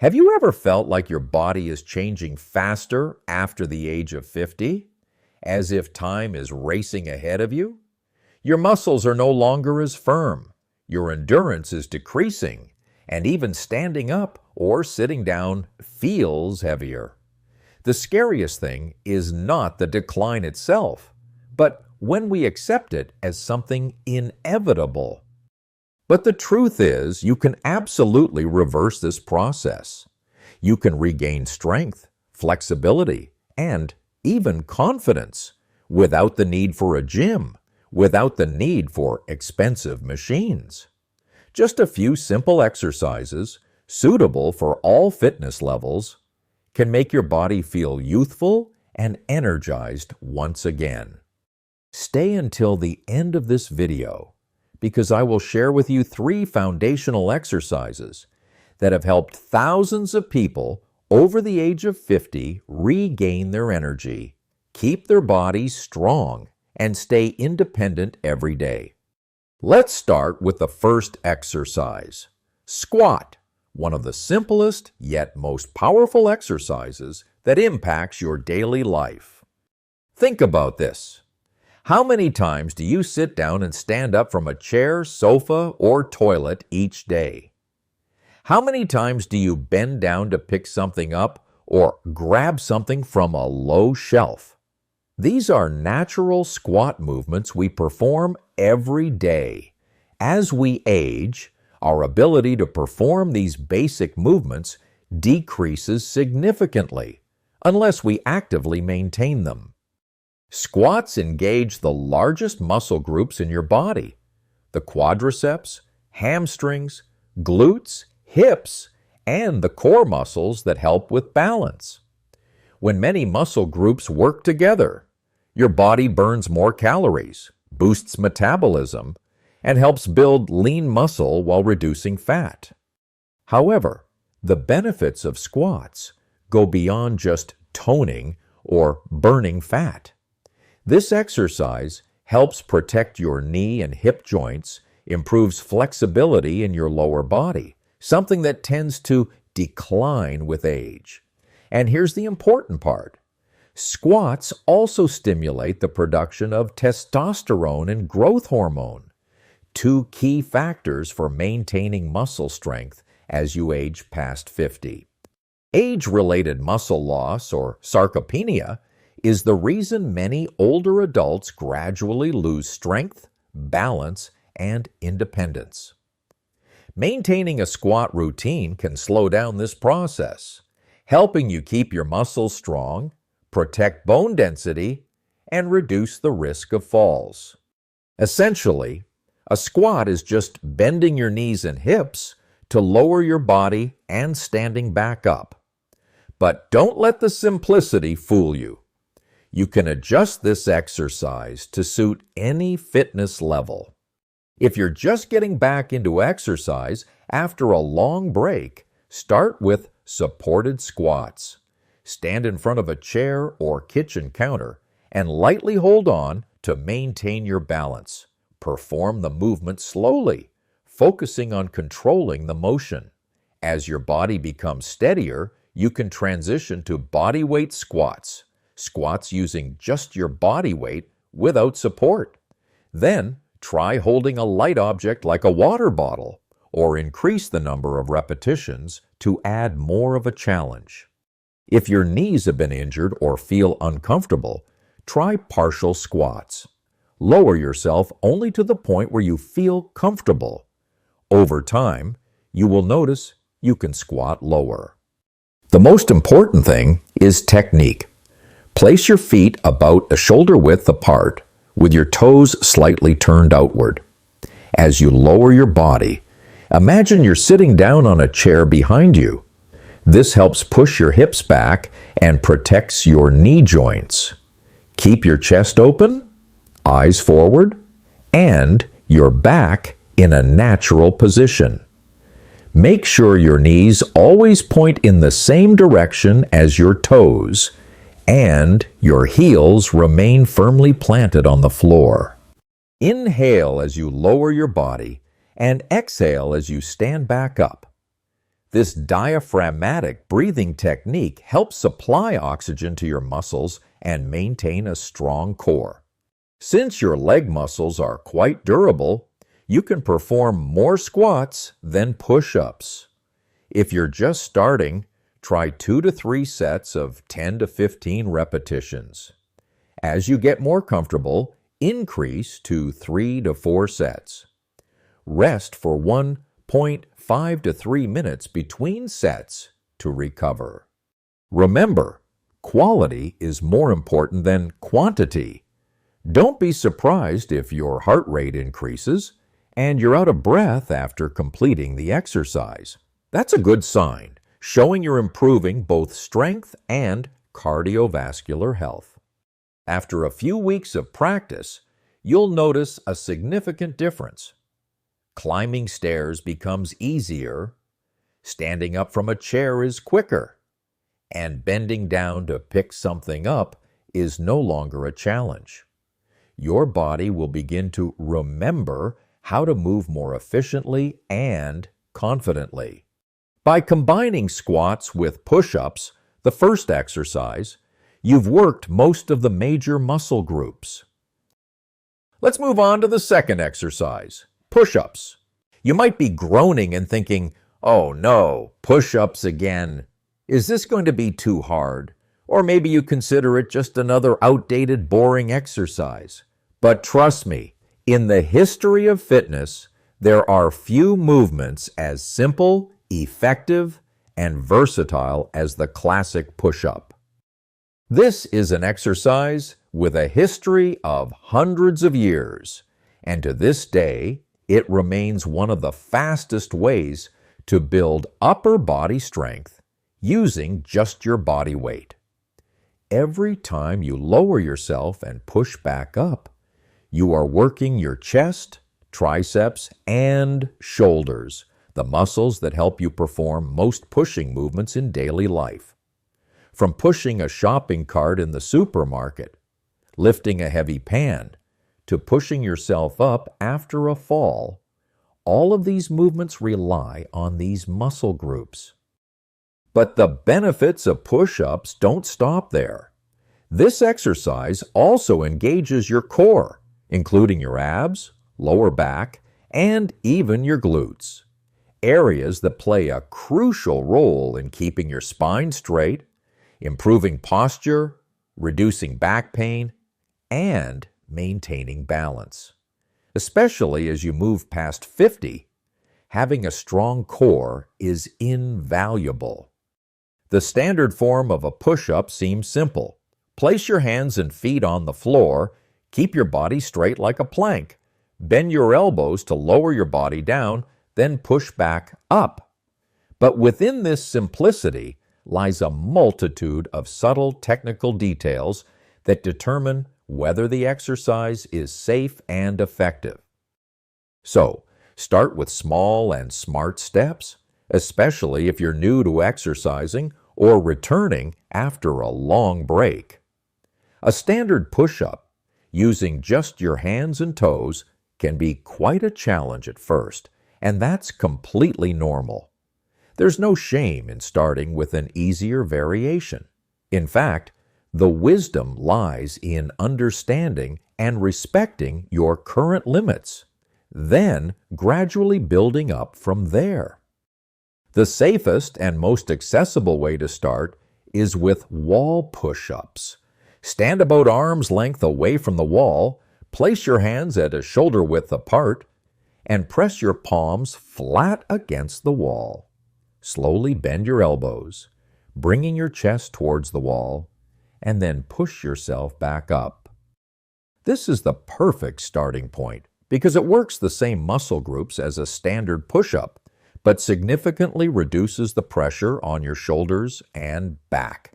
Have you ever felt like your body is changing faster after the age of 50? As if time is racing ahead of you? Your muscles are no longer as firm, your endurance is decreasing, and even standing up or sitting down feels heavier. The scariest thing is not the decline itself, but when we accept it as something inevitable. But the truth is, you can absolutely reverse this process. You can regain strength, flexibility, and even confidence without the need for a gym, without the need for expensive machines. Just a few simple exercises, suitable for all fitness levels, can make your body feel youthful and energized once again. Stay until the end of this video, because I will share with you 3 foundational exercises that have helped thousands of people over the age of 50 regain their energy, keep their bodies strong, and stay independent every day. Let's start with the first exercise. Squat, one of the simplest yet most powerful exercises that impacts your daily life. Think about this. How many times do you sit down and stand up from a chair, sofa, or toilet each day? How many times do you bend down to pick something up or grab something from a low shelf? These are natural squat movements we perform every day. As we age, our ability to perform these basic movements decreases significantly unless we actively maintain them. Squats engage the largest muscle groups in your body: the quadriceps, hamstrings, glutes, hips, and the core muscles that help with balance. When many muscle groups work together, your body burns more calories, boosts metabolism, and helps build lean muscle while reducing fat. However, the benefits of squats go beyond just toning or burning fat. This exercise helps protect your knee and hip joints, improves flexibility in your lower body, something that tends to decline with age. And here's the important part. Squats also stimulate the production of testosterone and growth hormone, 2 key factors for maintaining muscle strength as you age past 50. Age-related muscle loss, or sarcopenia, is the reason many older adults gradually lose strength, balance, and independence. Maintaining a squat routine can slow down this process, helping you keep your muscles strong, protect bone density, and reduce the risk of falls. Essentially, a squat is just bending your knees and hips to lower your body and standing back up. But don't let the simplicity fool you. You can adjust this exercise to suit any fitness level. If you're just getting back into exercise after a long break, start with supported squats. Stand in front of a chair or kitchen counter and lightly hold on to maintain your balance. Perform the movement slowly, focusing on controlling the motion. As your body becomes steadier, you can transition to body weight squats. Squats using just your body weight without support. Then try holding a light object like a water bottle, or increase the number of repetitions to add more of a challenge. If your knees have been injured or feel uncomfortable, try partial squats. Lower yourself only to the point where you feel comfortable. Over time, you will notice you can squat lower. The most important thing is technique. Place your feet about a shoulder width apart with your toes slightly turned outward. As you lower your body, imagine you're sitting down on a chair behind you. This helps push your hips back and protects your knee joints. Keep your chest open, eyes forward, and your back in a natural position. Make sure your knees always point in the same direction as your toes, and your heels remain firmly planted on the floor. Inhale as you lower your body, and exhale as you stand back up. This diaphragmatic breathing technique helps supply oxygen to your muscles and maintain a strong core. Since your leg muscles are quite durable, you can perform more squats than push-ups. If you're just starting, try 2 to 3 sets of 10 to 15 repetitions. As you get more comfortable, increase to 3 to 4 sets. Rest for 1.5 to 3 minutes between sets to recover. Remember, quality is more important than quantity. Don't be surprised if your heart rate increases and you're out of breath after completing the exercise. That's a good sign, showing you're improving both strength and cardiovascular health. After a few weeks of practice, you'll notice a significant difference. Climbing stairs becomes easier, standing up from a chair is quicker, and bending down to pick something up is no longer a challenge. Your body will begin to remember how to move more efficiently and confidently. By combining squats with push-ups, the first exercise, you've worked most of the major muscle groups. Let's move on to the second exercise, push-ups. You might be groaning and thinking, "Oh no, push-ups again. Is this going to be too hard?" Or maybe you consider it just another outdated, boring exercise. But trust me, in the history of fitness, there are few movements as simple, effective, and versatile as the classic push-up. This is an exercise with a history of hundreds of years, and to this day, it remains one of the fastest ways to build upper body strength using just your body weight. Every time you lower yourself and push back up, you are working your chest, triceps, and shoulders, the muscles that help you perform most pushing movements in daily life. From pushing a shopping cart in the supermarket, lifting a heavy pan, to pushing yourself up after a fall, all of these movements rely on these muscle groups. But the benefits of push-ups don't stop there. This exercise also engages your core, including your abs, lower back, and even your glutes, areas that play a crucial role in keeping your spine straight, improving posture, reducing back pain, and maintaining balance. Especially as you move past 50, having a strong core is invaluable. The standard form of a push-up seems simple. Place your hands and feet on the floor, keep your body straight like a plank, bend your elbows to lower your body down, then push back up. But within this simplicity lies a multitude of subtle technical details that determine whether the exercise is safe and effective. So, start with small and smart steps, especially if you're new to exercising or returning after a long break. A standard push-up, using just your hands and toes, can be quite a challenge at first, and that's completely normal. There's no shame in starting with an easier variation. In fact, the wisdom lies in understanding and respecting your current limits, then gradually building up from there. The safest and most accessible way to start is with wall push-ups. Stand about arm's length away from the wall, place your hands at a shoulder width apart, and press your palms flat against the wall. Slowly bend your elbows, bringing your chest towards the wall, and then push yourself back up. This is the perfect starting point because it works the same muscle groups as a standard push-up, but significantly reduces the pressure on your shoulders and back.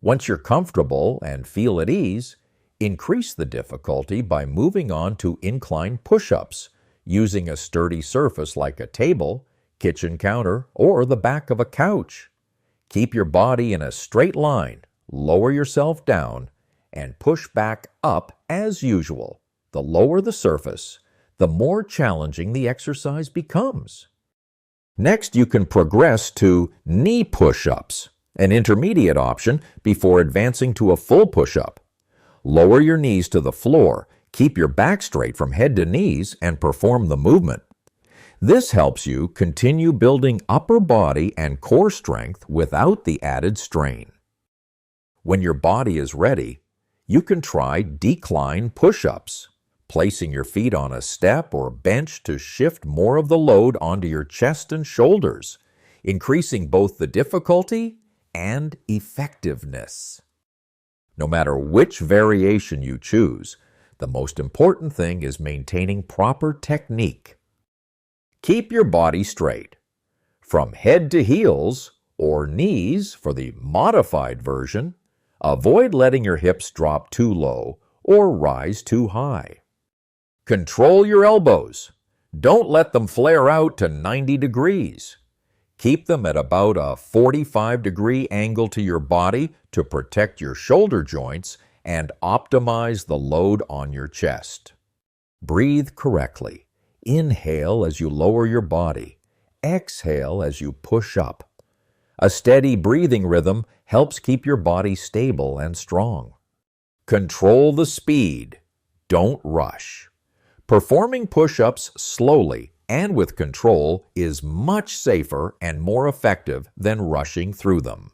Once you're comfortable and feel at ease, increase the difficulty by moving on to incline push-ups, using a sturdy surface like a table, kitchen counter, or the back of a couch. Keep your body in a straight line, lower yourself down, and push back up as usual. The lower the surface, the more challenging the exercise becomes. Next, you can progress to knee push-ups, an intermediate option before advancing to a full push-up. Lower your knees to the floor, keep your back straight from head to knees, and perform the movement. This helps you continue building upper body and core strength without the added strain. When your body is ready, you can try decline push-ups, placing your feet on a step or bench to shift more of the load onto your chest and shoulders, increasing both the difficulty and effectiveness. No matter which variation you choose, the most important thing is maintaining proper technique. Keep your body straight. From head to heels, or knees for the modified version, avoid letting your hips drop too low or rise too high. Control your elbows. Don't let them flare out to 90 degrees. Keep them at about a 45-degree angle to your body to protect your shoulder joints and optimize the load on your chest. Breathe correctly. Inhale as you lower your body. Exhale as you push up. A steady breathing rhythm helps keep your body stable and strong. Control the speed. Don't rush. Performing push-ups slowly and with control is much safer and more effective than rushing through them.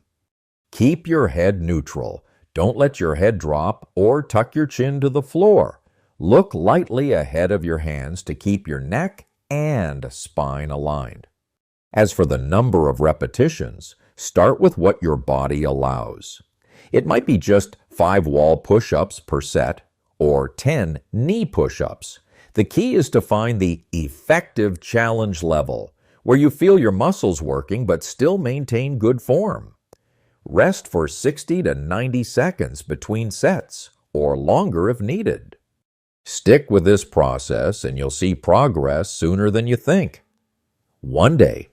Keep your head neutral. Don't let your head drop or tuck your chin to the floor. Look lightly ahead of your hands to keep your neck and spine aligned. As for the number of repetitions, start with what your body allows. It might be just 5 wall push-ups per set or 10 knee push-ups. The key is to find the effective challenge level, where you feel your muscles working but still maintain good form. Rest for 60 to 90 seconds between sets, or longer if needed. Stick with this process and you'll see progress sooner than you think. One day,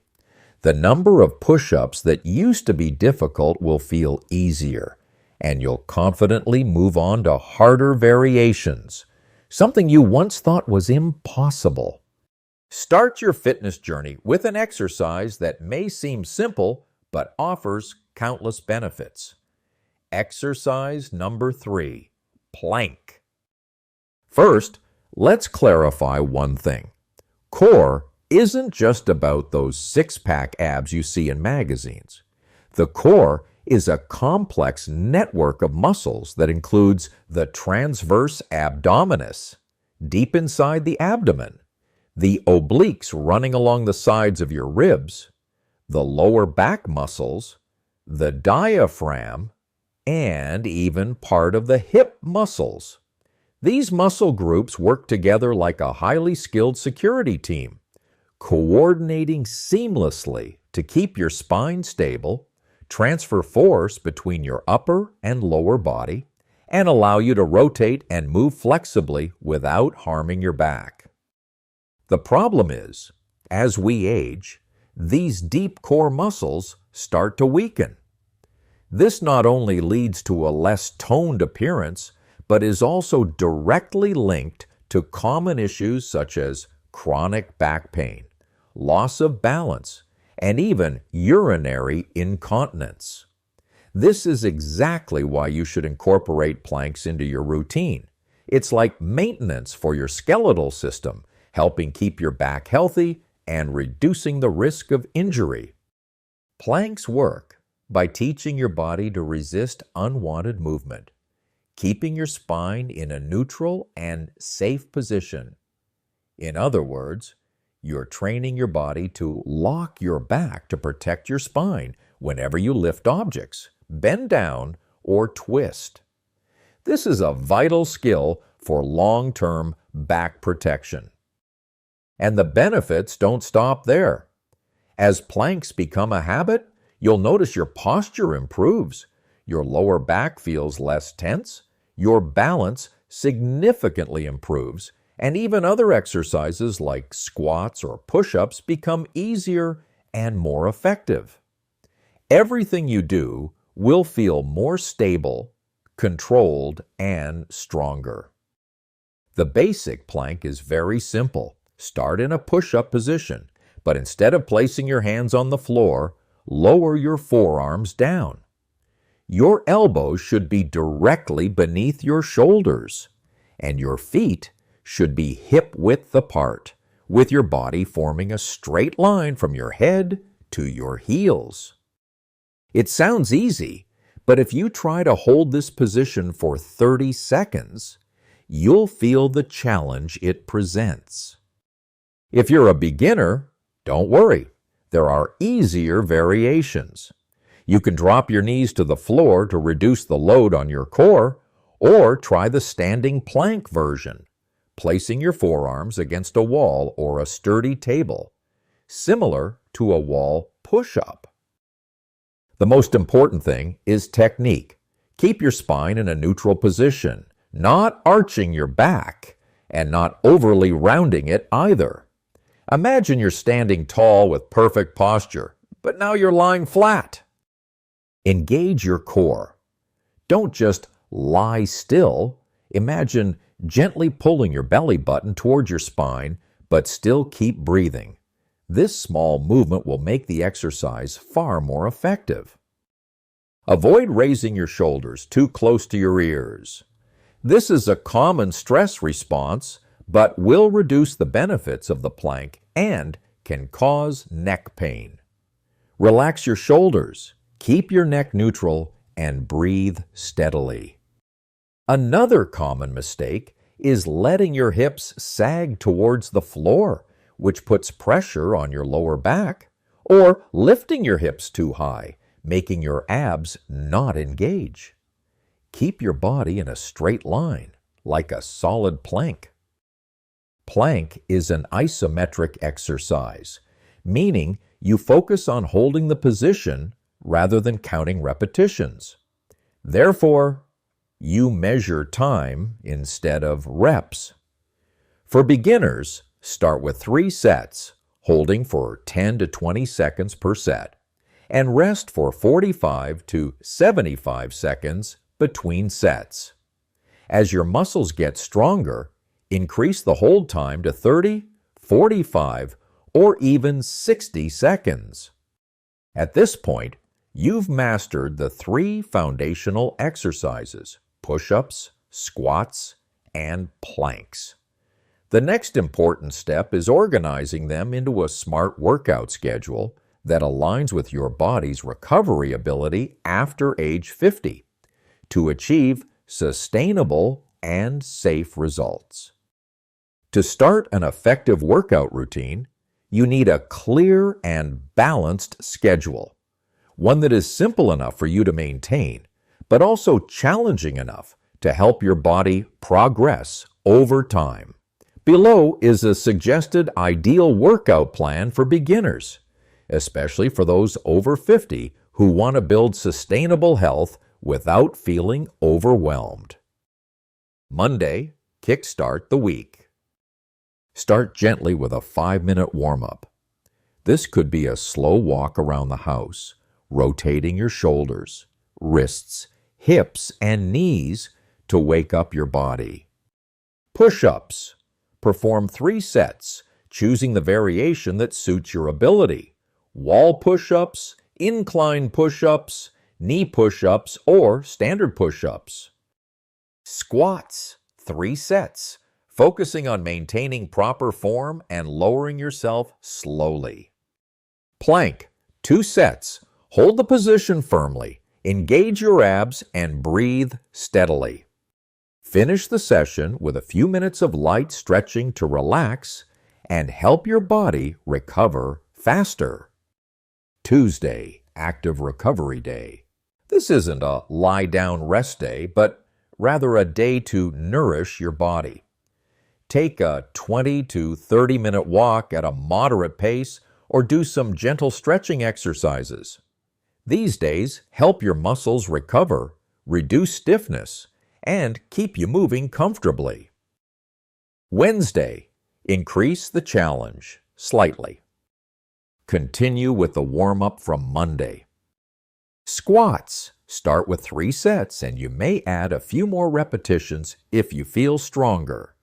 the number of push-ups that used to be difficult will feel easier, and you'll confidently move on to harder variations, something you once thought was impossible. Start your fitness journey with an exercise that may seem simple but offers countless benefits. Exercise number 3, plank. First, let's clarify one thing. Core isn't just about those six-pack abs you see in magazines. The core is a complex network of muscles that includes the transverse abdominis, deep inside the abdomen, the obliques running along the sides of your ribs, the lower back muscles, the diaphragm, and even part of the hip muscles. These muscle groups work together like a highly skilled security team, coordinating seamlessly to keep your spine stable, transfer force between your upper and lower body, and allow you to rotate and move flexibly without harming your back. The problem is, as we age, these deep core muscles start to weaken. This not only leads to a less toned appearance, but is also directly linked to common issues such as chronic back pain, loss of balance, and even urinary incontinence. This is exactly why you should incorporate planks into your routine. It's like maintenance for your skeletal system, helping keep your back healthy and reducing the risk of injury. Planks work by teaching your body to resist unwanted movement, keeping your spine in a neutral and safe position. In other words, you're training your body to lock your back to protect your spine whenever you lift objects, bend down, or twist. This is a vital skill for long-term back protection. And the benefits don't stop there. As planks become a habit, you'll notice your posture improves, your lower back feels less tense, your balance significantly improves, and even other exercises like squats or push-ups become easier and more effective. Everything you do will feel more stable, controlled, and stronger. The basic plank is very simple. Start in a push-up position, but instead of placing your hands on the floor, lower your forearms down. Your elbows should be directly beneath your shoulders, and your feet should be hip-width apart, with your body forming a straight line from your head to your heels. It sounds easy, but if you try to hold this position for 30 seconds, you'll feel the challenge it presents. If you're a beginner, don't worry. There are easier variations. You can drop your knees to the floor to reduce the load on your core, or try the standing plank version, placing your forearms against a wall or a sturdy table, similar to a wall push-up. The most important thing is technique. Keep your spine in a neutral position, not arching your back, and not overly rounding it either. Imagine you're standing tall with perfect posture, but now you're lying flat. Engage your core. Don't just lie still. Imagine gently pulling your belly button toward your spine, but still keep breathing. This small movement will make the exercise far more effective. Avoid raising your shoulders too close to your ears. This is a common stress response, but will reduce the benefits of the plank and can cause neck pain. Relax your shoulders, keep your neck neutral, and breathe steadily. Another common mistake is letting your hips sag towards the floor, which puts pressure on your lower back, or lifting your hips too high, making your abs not engage. Keep your body in a straight line, like a solid plank. Plank is an isometric exercise, meaning you focus on holding the position rather than counting repetitions. Therefore, you measure time instead of reps. For beginners, start with 3 sets, holding for 10 to 20 seconds per set, and rest for 45 to 75 seconds between sets. As your muscles get stronger, increase the hold time to 30, 45, or even 60 seconds. At this point, you've mastered the 3 foundational exercises: push-ups, squats, and planks. The next important step is organizing them into a smart workout schedule that aligns with your body's recovery ability after age 50 to achieve sustainable and safe results. To start an effective workout routine, you need a clear and balanced schedule, one that is simple enough for you to maintain, but also challenging enough to help your body progress over time. Below is a suggested ideal workout plan for beginners, especially for those over 50 who want to build sustainable health without feeling overwhelmed. Monday, kickstart the week. Start gently with a 5-minute warm-up. This could be a slow walk around the house, rotating your shoulders, wrists, hips, and knees to wake up your body. Push-ups. Perform 3 sets, choosing the variation that suits your ability: wall push-ups, incline push-ups, knee push-ups, or standard push-ups. Squats. 3 sets, focusing on maintaining proper form and lowering yourself slowly. Plank. 2 sets. Hold the position firmly, engage your abs, and breathe steadily. Finish the session with a few minutes of light stretching to relax and help your body recover faster. Tuesday, active recovery day. This isn't a lie-down rest day, but rather a day to nourish your body. Take a 20 to 30-minute walk at a moderate pace or do some gentle stretching exercises. These days help your muscles recover, reduce stiffness, and keep you moving comfortably. Wednesday, increase the challenge slightly. Continue with the warm-up from Monday. Squats. Start with 3 sets, and you may add a few more repetitions if you feel stronger.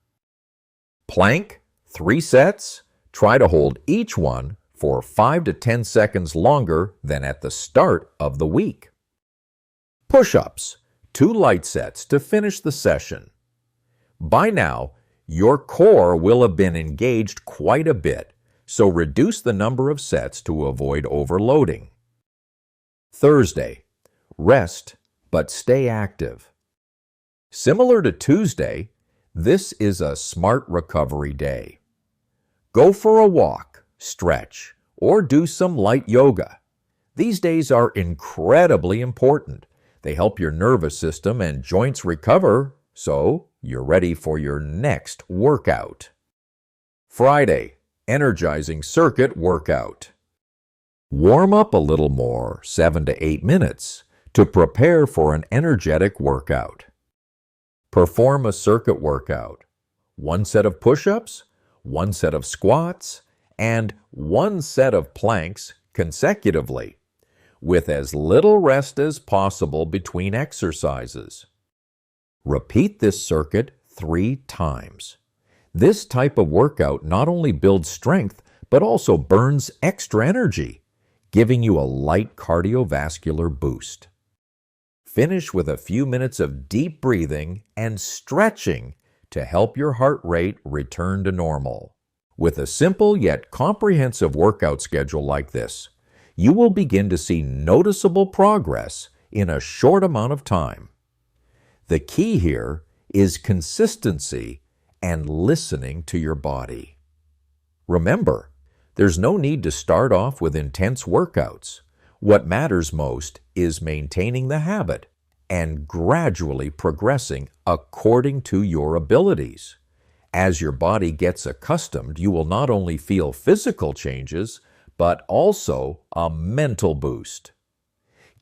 Plank. 3 sets. Try to hold each one for 5 to 10 seconds longer than at the start of the week. Push-ups, 2 light sets to finish the session. By now, your core will have been engaged quite a bit, so reduce the number of sets to avoid overloading. Thursday, rest but stay active. Similar to Tuesday, this is a smart recovery day. Go for a walk, stretch, or do some light yoga. These days are incredibly important. They help your nervous system and joints recover, so you're ready for your next workout. Friday, energizing circuit workout. Warm up a little more, 7 to 8 minutes, to prepare for an energetic workout. Perform a circuit workout. 1 set of push-ups, 1 set of squats, and 1 set of planks consecutively, with as little rest as possible between exercises. Repeat this circuit 3 times. This type of workout not only builds strength, but also burns extra energy, giving you a light cardiovascular boost. Finish with a few minutes of deep breathing and stretching to help your heart rate return to normal. With a simple yet comprehensive workout schedule like this, you will begin to see noticeable progress in a short amount of time. The key here is consistency and listening to your body. Remember, there's no need to start off with intense workouts. What matters most is maintaining the habit and gradually progressing according to your abilities. As your body gets accustomed, you will not only feel physical changes, but also a mental boost.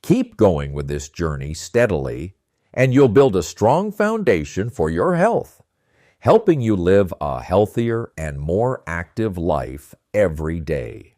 Keep going with this journey steadily, and you'll build a strong foundation for your health, helping you live a healthier and more active life every day.